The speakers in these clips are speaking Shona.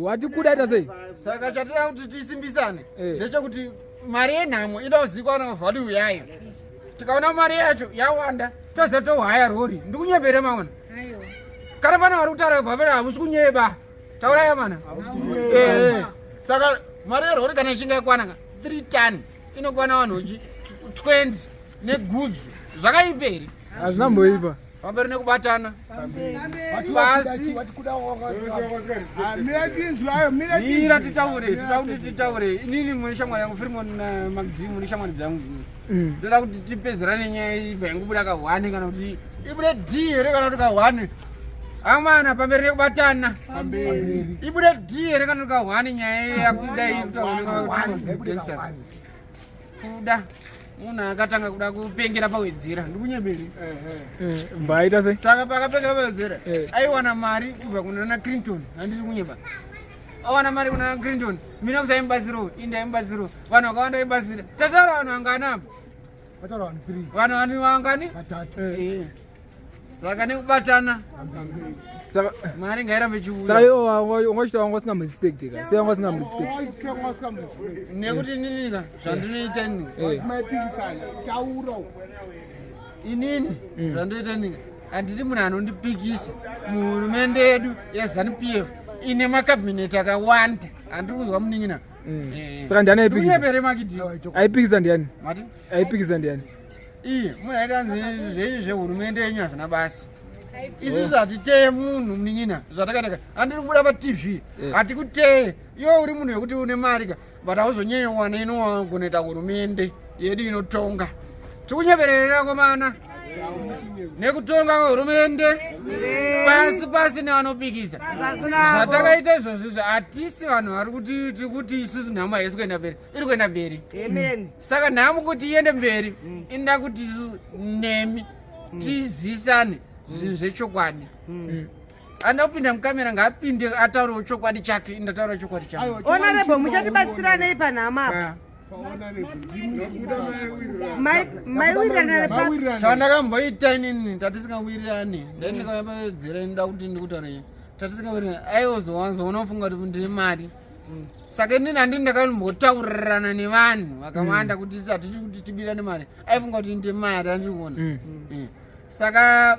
Wati kuda ita sei? Saka chatira kuti tisimbisane ndechekuti mari yenhamo ida kuzikanwa na value yayo. Tikaona mari yacho yawanda tozotohaya Rori ndikunyebere maona. Kana pana vari kutaura bvapera hamusi kunyeba. Tauraya mana? Saka mari yerori kana ichinge yakwana 3 ton inokwana vanhu 20 negudzu zvakaiperi. Hazvinamboipa. Pamberi nekubatana. Basi. Mira titaure. Inini munishamwari yangu Firimon na Magribhi munishamwari dzangu. Ndoda kuti tipedzerane nyaya iyi yangubuda ka1 kana kuti ibude D here kana kuti ka1. Amana pamberi nekubatana. Ibude D here kana kuti ka1 nyaya yakuda iyi kuti gangsters. Kuda. Una akatanga kuda kupengera paWedzera ndikunyeberi. Mbaita sei? Saka pakapengera paWedzera aiwana mari kubva kuna Clinton handisi kunyeba. Awana mari kuna Clinton mina kusaimbatsiro indaimbadziro vanhu vakawanda imbatsira. Tataura vanhu vangana. Vataura Vanhu vanhu 3. vangani? 3. Saka nekubatana. Saka mari ngairambe chiuya. Saka iwo wangosvita wanga usingamurespect ka. Sei wanga usingamurespect? Nekuti ninika zvandinoita ini. Maipikisana taura. Inini zvandoita ini. Handiri munhu anondipikisa. Muhurumende yedu yeZANU-PF ine makabhineti akawanda. Handiri kuzwa munin'ina. Saka ndiani aipikisa? Kunyebere makiti. Aipikisa ndiani? Mati? Aipikisa ndiani? Iye munhu aita zvezvehurumende yenyu hazvina basi. Isusu hatiteye munhu munin'ina zvatakaita. Handiri kubuda paTV. Hatikuteye. Iwe uri munhu wekuti une mari ka. But hauzonyanya wana inogonoita hurumende yedu inotonga. Tikunyeberera komana. Nekutonga hurumende pasi nevanopikisa. Zvatakaita izvozvo hatisi vanhu vari kuti isusu nhamo haisi kuenda mberi. Iri kuenda mberi. Saka nhamo kuti iende mberi inoda kuti isu nemi tizisane zvinhu zvechokwadi. Anda kupinda mukamera ngaapinde ataurewo chokwadi chake indataura chokwadi chake. Honorable muchatibatsiranei panhamo apa? Chandakamboita inini tatisingawirirani ndaindikaa paWedzera inoda kuti ndikutaurei tatisingawirirani aiwozowanza unofunga kuti ndine mari. Saka inini handini ndakambotaurirana nevanhu vakawanda kuti isi hatiti kuti tibirane mari aifunga kuti ndine mari handikuona. Saka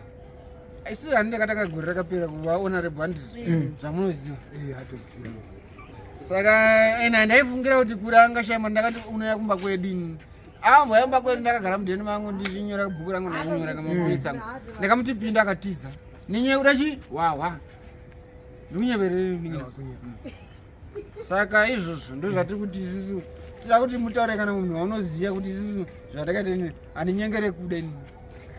isi handii ndakatanga gore rakapera kuva honorable handisi zvamunoziva. Saka ena ndaifungira kuti Kuda angashayima ndakati unouya kumba kwedu ini. Amboyamba kwedu ndakagara mudheni mangu ndichinyora bhuku rangu ndakunyora kamapoints angu. Ndakamutipinda akatiza. Ninyaya kuda chi? Wawa. Ndikunyebere minyaya. Saka izvozvo ndozvatiri kuti isusu tida kuti mutaure kana munhu waunoziya kuti isusu zvatakaita ini handinyengere Kuda ini.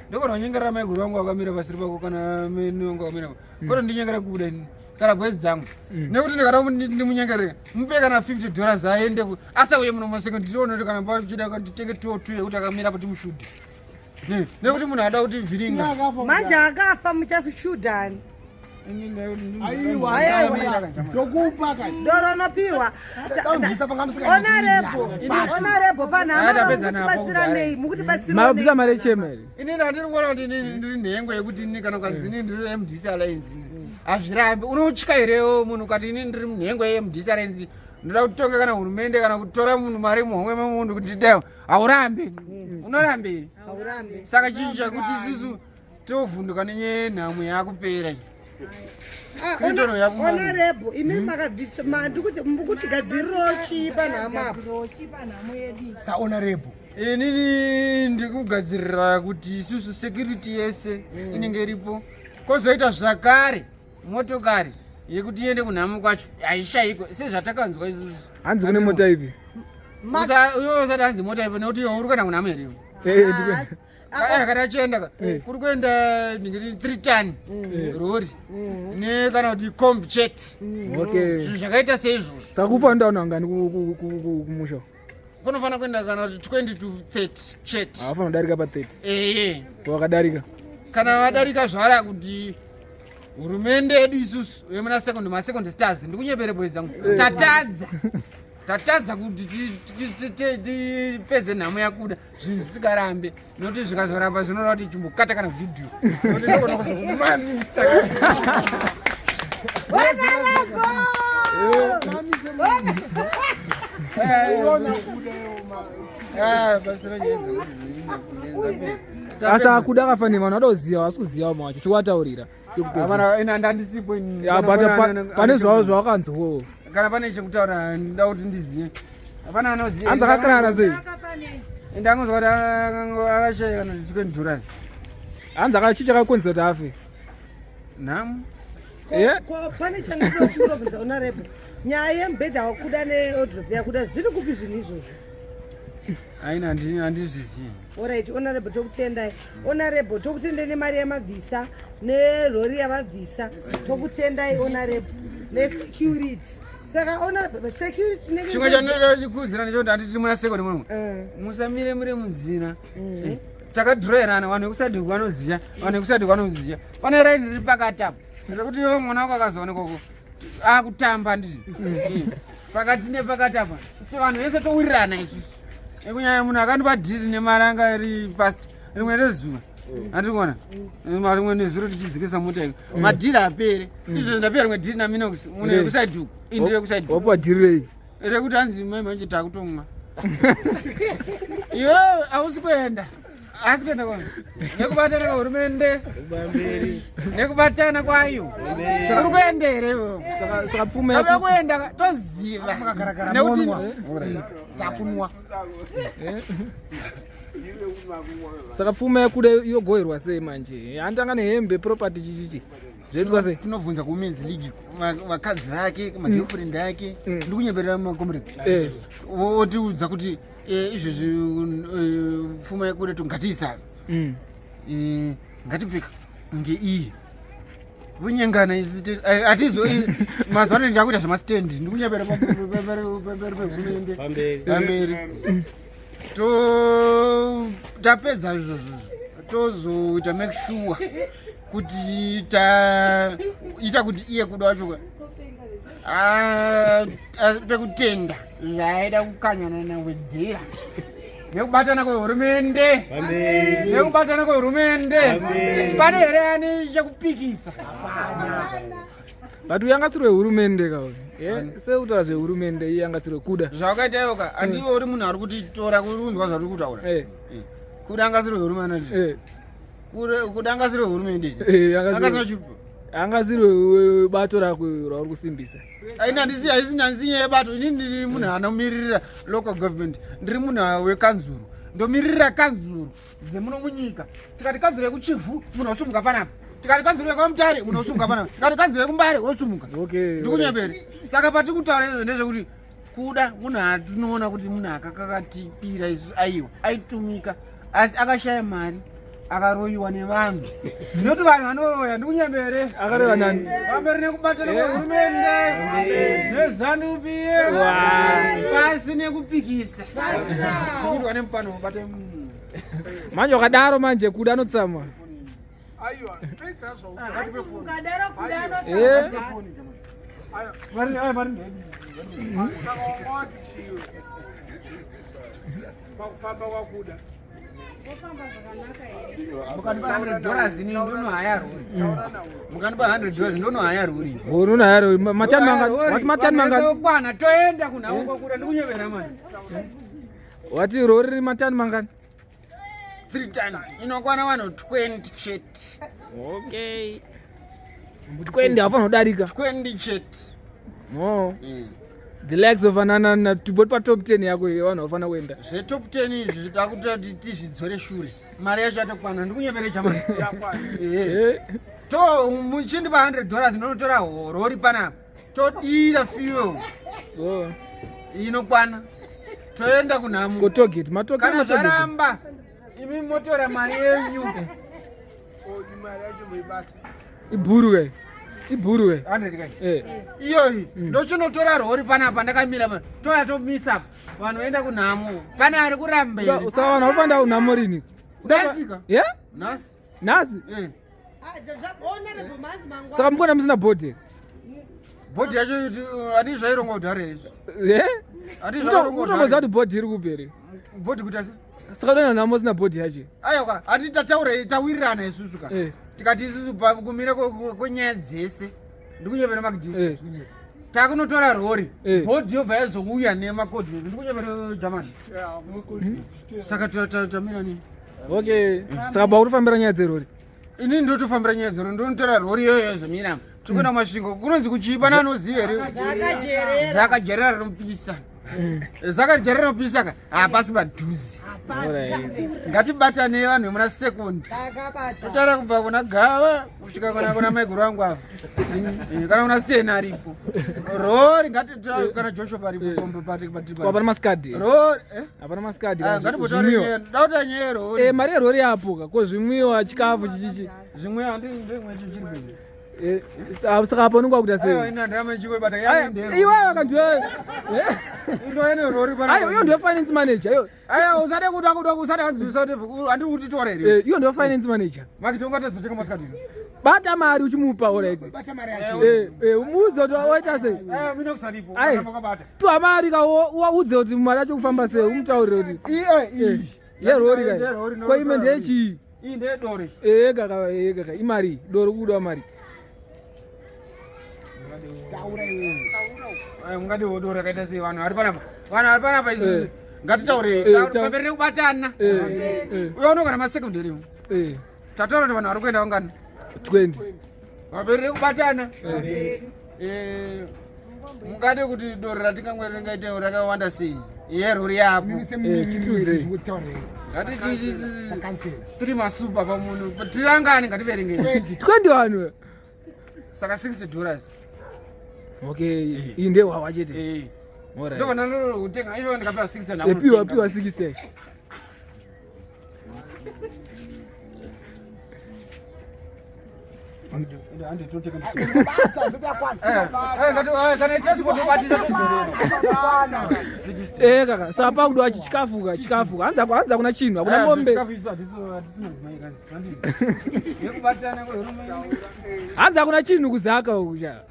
Ndokona kunyengerera mai guru vangu vakamira pasiri pako kana meni vangu vakamira pako. Kono ndinyengere Kuda ini. Kana bwedzi dzangu nekuti ndikada ndimunyengerera mupe kana $50 aende asauye muno masekondi ndionoti kana pachida nditenge 2 yekuti akamira pati mushudhi nekuti munhu ada kuti vhiringa manje akafa muchashudhani ndoronopiwa honorable panhambatsiranei mabvisa mari echemeri. inini handiri kuona kuti ndiri nhengo yekuti ini kana kanzini ndiri MDC Alliance hazvirambi. Unotya here munhu kati ini ndiri munhengo yeMDC Alliance ndoda kutonga kana hurumende kana kutora munhu mari muhomwe memunhu kuti deo haurambi unorambi. Saka chinhu chakuti isusu tovhunduka nenhamo yakupera. Honorable imi makabvisa ndikutigadziriro chi panhamo apo? Sa honorable inini ndikugadzirira kuti isusu security yese inenge iripo. Kozoita zvakare motokari yekuti iende kunhamo kwacho haishayiko sezvatakanzwa isusu. Hanzi kune mota ipi? Uyo usati hanzi mota ipi nekuti uri kuenda kunhamo here. Kana achienda kuri kuenda 3 ton Rori nekana kuti combi chet. Zvinhu zvakaita seizvozvo. Saka kufa ndaona hangani kumusha? Kunofana kuenda kana kuti 20 to 30 chet. Hafana kudarika pa 30. Wakadarika. Kana wadarika zvara kuti hurumende yedu isusu yemuna masekondi stars ndikunyebere bwedzi dzangu tatadza kuti tipedze nhamo yakuda zvinhu zvisikarambe nokuti zvikazoramba zvinora kuti chimbokata kana vhidhiyo nokuti ndokona kuzokumamisa. asa kuda kafane vanhu vadoziva vasi kuziva macho chiwataurira ndandisipo pane zvavo zvavakanzowo kana pane chekutaura ndoda kuti ndizive hapana vanoziva hanzi akakarara sei ndangozva kuti akashaya kana chikwendurasi hanzi akachicha kakonzesa kuti afe nhamo pane chandiobvunza honorable nyaya yemubhedha wakuda neodrop yakuda zviri kupi zvinhu izvozvo aina handizvizivi orit honorable tokutendai honorable tokutendai nemari yamabvisa nerori yamabvisa tokutendai honorable nesecurity saka honorable security chimwe chandoda chikudzira necho kuti handiti muna sekoni mumwe musamire muri munzira takadhiroerana vanhu vekusadhiku vanoziva vanhu vekusadhiku vanoziva pane raini riri pakati apo rekuti iwe mwana wako akazoonekoko akutamba ndii pakati nepakati apa vanhu vese towirirana isusu ekunyanya munhu akandipa dhiri nemari anga iri past rimwe rezuva handiri kuona rimwe nezuro tichidzikisa mota iko madhiri apere izvo ndapera rimwe dhiri naminox mune vekusadhiku indire vekusadhiku wapa dhiri rei rekuti hanzi mai manje takutomwa iwe hausi kuenda asi kuenda kwa nekubatana kwehurumende nekubatana kwayo uri kuendere saka pfume ada kuenda toziva nekuti takunwa saka pfume yakuda yogoverwa sei manje handanga nehembe property chichichi zvoitwa sei tinobvunza kumen's league vakadzi vake magirlfriend ake ndiri kunyemberera makomrades votiudza kuti izvezvi pfuma yakuda ngatiisave ngatibve ngeiyi kunyengana hatizo mazuva ano ndakuita zvemastendi ndiri kunyembera pehurumende pamberi tapedza izvozvo tozoita make sure kuti taita kuti iye kuda wacho pekutenda zvaida kukanyana nawedzera nekubatana kwehurumende pane here ane chekupikisa but uyangatsirwe hurumende kauri seutaura zvehurumende iyangatsirwe kuda zvawakaita iwoka handiwe uri munhu ari kutitora kunzwa zvatiri kutaura kuda angatsirwe hurumende kuda angatsirwe hurumende angasina chirupo angasirwe bato rakwe rauri kusimbisa handisi yebato ini ndiri munhu anomirira local government ndiri munhu wekanzuru ndomirira kanzuru dzemuno munyika tikati kanzuru yekuchivhu munhu osumuka panapa tikati kanzuru yekwamutare munhu osumuka panapa tikati kanzuru yekumbare osumuka ndikunyemberi saka patiri kutaura izvo ndezvekuti kuda munhu atinoona kuti munhu akakatipira isu aiwa aitumika asi akashaya mari akaroyiwa nevanhu ndinoti vanhu vanoroya ndikunyembere akaroyiwa nani pamberi nekubatana kwehurumende nezanup pasi nekupikisa kuitwa nemufano ubate manje wakadaro manje kuda anotsama pakufamba kwakuda mukandipa $100 ndonohaya Rori mukandipa $100 ndonohaya Rori unohaya Rori matani mangani okwana toenda kunhamo kwakuda ndikunyevera mani wati Rori riri matani mangani 3 tani inokwana vanhu 20 chete okay 20 hafana kudarika 20 chete the likes of anana tuboti patop 10 yako vanhu vafana kuenda zvetop 10 izvi zvida kuti tizvidzore shure mari yacho yatokwana ndikunyepere chamani to muchindipa $100 ndonotora Rori panapa todira fuel inokwana toenda kunhamo kana zvaramba imi motora mari yenyu mari yacho muibata ibhuruwe iyoyi ndochinotora Rori panapa ndakamira toya tomisa vanhu voenda kunhamo pane ari kuramba here saka vanhu vafanda kunhamo rini ndasika nhasi saka mukona musina bhodhi yacho hati zvaironga kudhare utomboziva kuti bhodhi iri kupere bhodhi kuti asi saka doenda nhamo sina bhodhi yacho aiwa hati tataura tawirirana isusu ka tikati isusu kumira kwenyaya dzese ndikunyepera magdhi takunotora rori bhodhi yobva yazouya nemakodhi ndikunyevere Germany saka tamira nini okay saka paurifambira nyaya dzerori ini ndotofambira nyaya dzerori ndonotora rori iyoyo yazomira tikuenda masvingo kunonzi kuchipa nanoziva here zaka jerera rinopisa zaka jerera rinopisa ka hapasi padhuzi ngatibatanei vanhu vemuna sekondi totara kubva kuna Gava kusvika kuna maiguru angu ava kana kuna Sten aripo rori kana Joshua paripoapana maskadhi hapana maskadhi ngatibotaura dauta nyaya yerori mari yerori yapoka ko zvimwiwa chikafu chichichi zvimwiwa ndimwechichiri saka apa unonga kuita sei iwe akandiwe iyo ndiwe finance manager usade kuda usade hanzivisa kuti handiri kutitore here iyo ndiwe finance manager makitongatezotenga masikadini bata mari uchimupa alright umuudze kuti waita sei mina kusaripo piwa mari kaudze kuti mari yacho kufamba sei umutaurire kuti yerori kai ko ime ndeyechii iyi ndeyedore kaka imari dori kuda mari mungadiwo doro rakaita sei vanhu vari panapa isusu ngatitaure pamberi nekubatana uyaona kana masekondari tataura kuti vanhu vari kuenda vangani 20 pamberi nekubatana mungade kuti doro ratingamweri ringaite rakawanda sei yerori yapo tiri masupa pamunhu tirangani ngativerenge 20 vanhu saka $60 okay iyi ndewawa chete ndovana kutenga ivo ndikapea 60 piwa 60 kaka saka pakudiwa chikafu hanza kuna chinhu hakuna mombe hanza kuna chinhu kuzaka ucha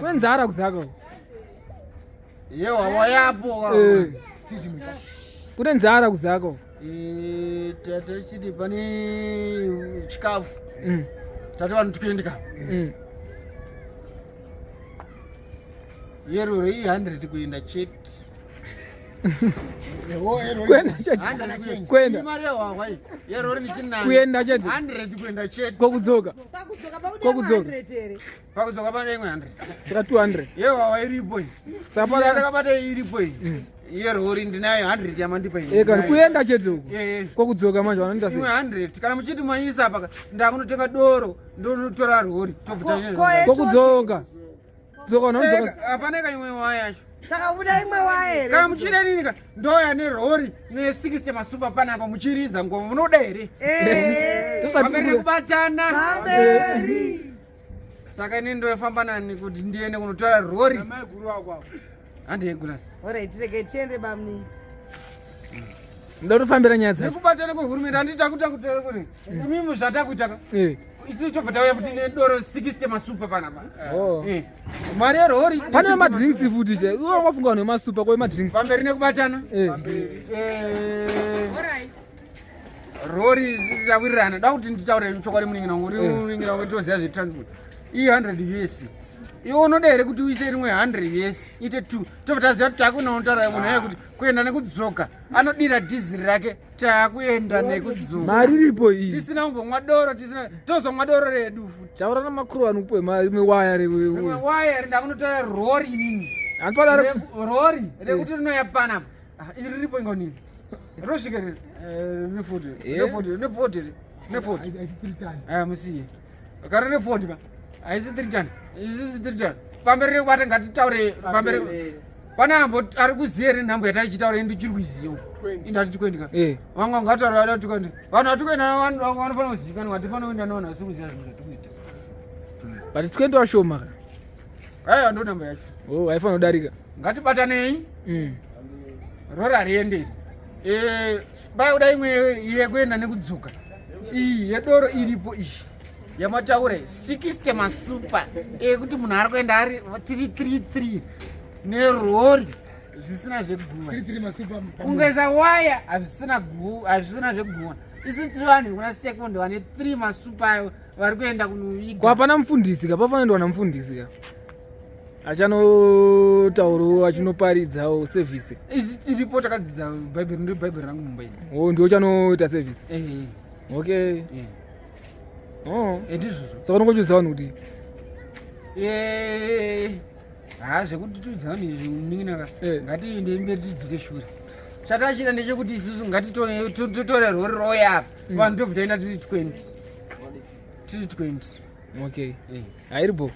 kwenzara kuzaka yewawa yapo kune nzara kuzaka tatichiti pane chikafu tati vanhu tikuendeka yerori iyi 100 kuenda chete mari yahwahwa yerori kuenda chete 100 kuenda chete kokudzoka pakudzoka pane imwe 100 saka 200 yehwahwa iripo sakabata iripo yerori ndinayo 100 yamandipa kana kuenda chete uko kokudzoka manje vanoita sei imwe 100 kana muchiti maisa paka ndakunotenga doro ndonotora rori kokudzoka hapana kaimwe waya yacho saka buda imwe waya kana muchida nini ka ndoya nerori ne60 masupa panapa muchiridza ngoma munoda here pamberi kubatana saka ini ndoyafamba nani kuti ndiende kunotora rori handiyegulasi tirege tiende bamni ndotofambira nyaya dzake nekubatana kwehurumende handitakutakutara kuti imimi zvatakuitaka isi chobva tauya kuti nedoro 60 masupa panapa mari yerori pane madrinks futi che iwe wafunga nemasupa kwa madrinks pamberi nekubatana rori zvichawirirana da kuti nditaure chokwadi muningira muningira kuti toziva zvetransport iyi 100 US iwe unoda here kuti uise rimwe 100 US ite 2 tobva taziva kuti takunotaura munhu aye kuti kuenda nekudzoka anodira dhiziri rake takuenda nekudzoka mari iripo iyi tisina kumbomwa doro tozomwa doro redu futi taura namakuru anupe rimwe waya rimwe waya ndakunotaura rori nini andipada rori rekuti rinoya panapa iri riripo ingonini rosvike ne40 musiye kare ne40 pa haisi 3 ton isisi 3 ton pamberi rekubata ngatitaure pamberi pane ambo ari kuziya here nhambo yataichitaura ndichiri kuiziyawo indati tikuendika vamwe ngataura vada tikuenda vanhu vatikuenda vanofanira kuzivikanwa hatifanira kuenda navanhu vasi kuziva zvinhu zvatikuita but tikuenda washoma ka aiwa ndo nhambo yacho haifanira kudarika ngatibatanei rori harienderi bayoda imwe yekuenda nekudzoka iyi yedoro iripo iyi yamataura 60 masupa ekuti munhu ari kuenda ari tiri 33 nerori zvisina zvekuguva kungaisa waya hazvisina zvekuguva isi tiri vanhu vekuna sekondi vane 3 masupa ayo vari kuenda kunoiga hapana mufundisi ka pafanoendwa namufundisi ka achanotaurawo achinoparidzawo sevhisi. Izi tiripo takadzidza bhaibheri ndiri bhaibheri rangu mumba iri. Ndio chanoita sevhisi. Okay. Ndizvozvo. Saka unongochiudza vanhu kuti zvekuti tiudza vanhu izvi muninginaka ngatiende mberi tidzoke shure. Chatachida ndechekuti isusu ngatitore rori royal vanhu tobva taenda tiri 20. okay. Hairipo.